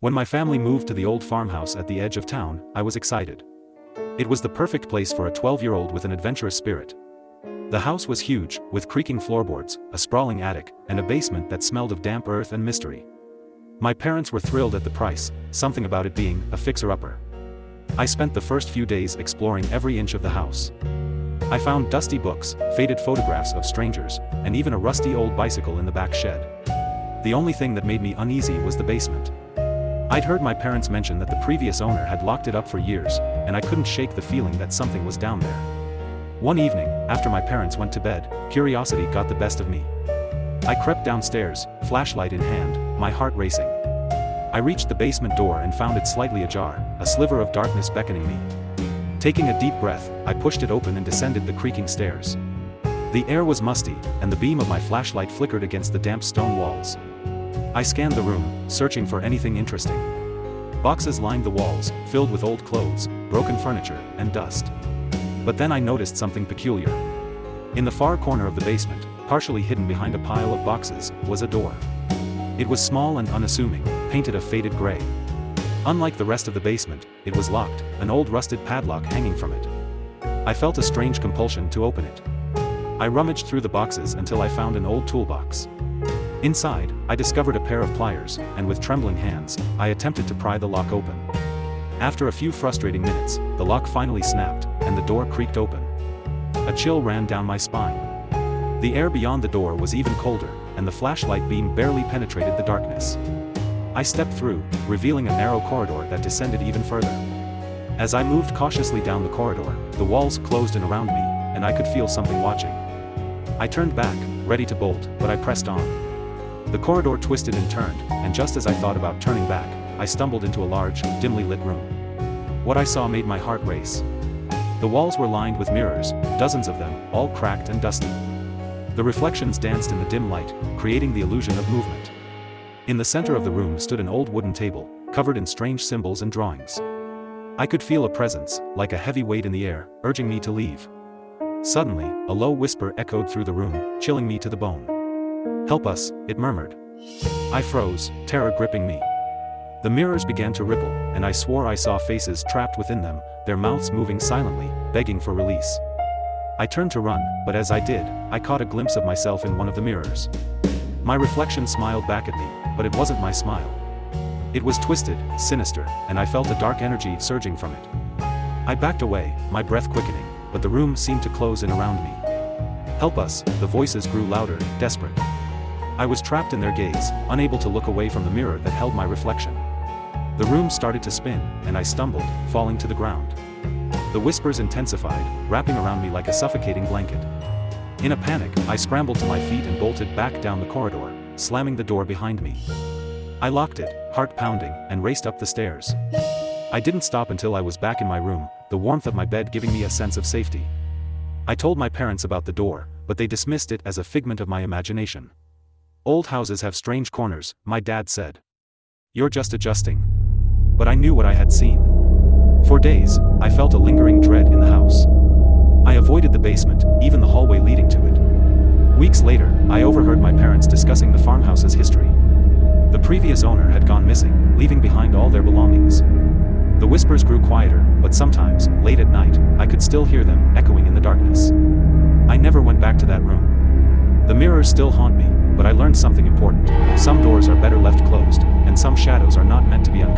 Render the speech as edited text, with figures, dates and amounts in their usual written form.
When my family moved to the old farmhouse at the edge of town, I was excited. It was the perfect place for a 12-year-old with an adventurous spirit. The house was huge, with creaking floorboards, a sprawling attic, and a basement that smelled of damp earth and mystery. My parents were thrilled at the price, something about it being a fixer-upper. I spent the first few days exploring every inch of the house. I found dusty books, faded photographs of strangers, and even a rusty old bicycle in the back shed. The only thing that made me uneasy was the basement. I'd heard my parents mention that the previous owner had locked it up for years, and I couldn't shake the feeling that something was down there. One evening, after my parents went to bed, curiosity got the best of me. I crept downstairs, flashlight in hand, my heart racing. I reached the basement door and found it slightly ajar, a sliver of darkness beckoning me. Taking a deep breath, I pushed it open and descended the creaking stairs. The air was musty, and the beam of my flashlight flickered against the damp stone walls. I scanned the room, searching for anything interesting. Boxes lined the walls, filled with old clothes, broken furniture, and dust. But then I noticed something peculiar. In the far corner of the basement, partially hidden behind a pile of boxes, was a door. It was small and unassuming, painted a faded gray. Unlike the rest of the basement, it was locked, an old rusted padlock hanging from it. I felt a strange compulsion to open it. I rummaged through the boxes until I found an old toolbox. Inside, I discovered a pair of pliers, and with trembling hands, I attempted to pry the lock open. After a few frustrating minutes, the lock finally snapped, and the door creaked open. A chill ran down my spine. The air beyond the door was even colder, and the flashlight beam barely penetrated the darkness. I stepped through, revealing a narrow corridor that descended even further. As I moved cautiously down the corridor, the walls closed in around me, and I could feel something watching. I turned back, ready to bolt, but I pressed on. The corridor twisted and turned, and just as I thought about turning back, I stumbled into a large, dimly lit room. What I saw made my heart race. The walls were lined with mirrors, dozens of them, all cracked and dusty. The reflections danced in the dim light, creating the illusion of movement. In the center of the room stood an old wooden table, covered in strange symbols and drawings. I could feel a presence, like a heavy weight in the air, urging me to leave. Suddenly, a low whisper echoed through the room, chilling me to the bone. "Help us," it murmured. I froze, terror gripping me. The mirrors began to ripple, and I swore I saw faces trapped within them, their mouths moving silently, begging for release. I turned to run, but as I did, I caught a glimpse of myself in one of the mirrors. My reflection smiled back at me, but it wasn't my smile. It was twisted, sinister, and I felt a dark energy surging from it. I backed away, my breath quickening, but the room seemed to close in around me. "Help us," the voices grew louder, desperate. I was trapped in their gaze, unable to look away from the mirror that held my reflection. The room started to spin, and I stumbled, falling to the ground. The whispers intensified, wrapping around me like a suffocating blanket. In a panic, I scrambled to my feet and bolted back down the corridor, slamming the door behind me. I locked it, heart pounding, and raced up the stairs. I didn't stop until I was back in my room, the warmth of my bed giving me a sense of safety. I told my parents about the door, but they dismissed it as a figment of my imagination. "Old houses have strange corners," my dad said. "You're just adjusting." But I knew what I had seen. For days, I felt a lingering dread in the house. I avoided the basement, even the hallway leading to it. Weeks later, I overheard my parents discussing the farmhouse's history. The previous owner had gone missing, leaving behind all their belongings. The whispers grew quieter, but sometimes, late at night, I could still hear them, echoing in the darkness. I never went back to that room. The mirrors still haunt me, but I learned something important. Some doors are better left closed, and some shadows are not meant to be unlocked.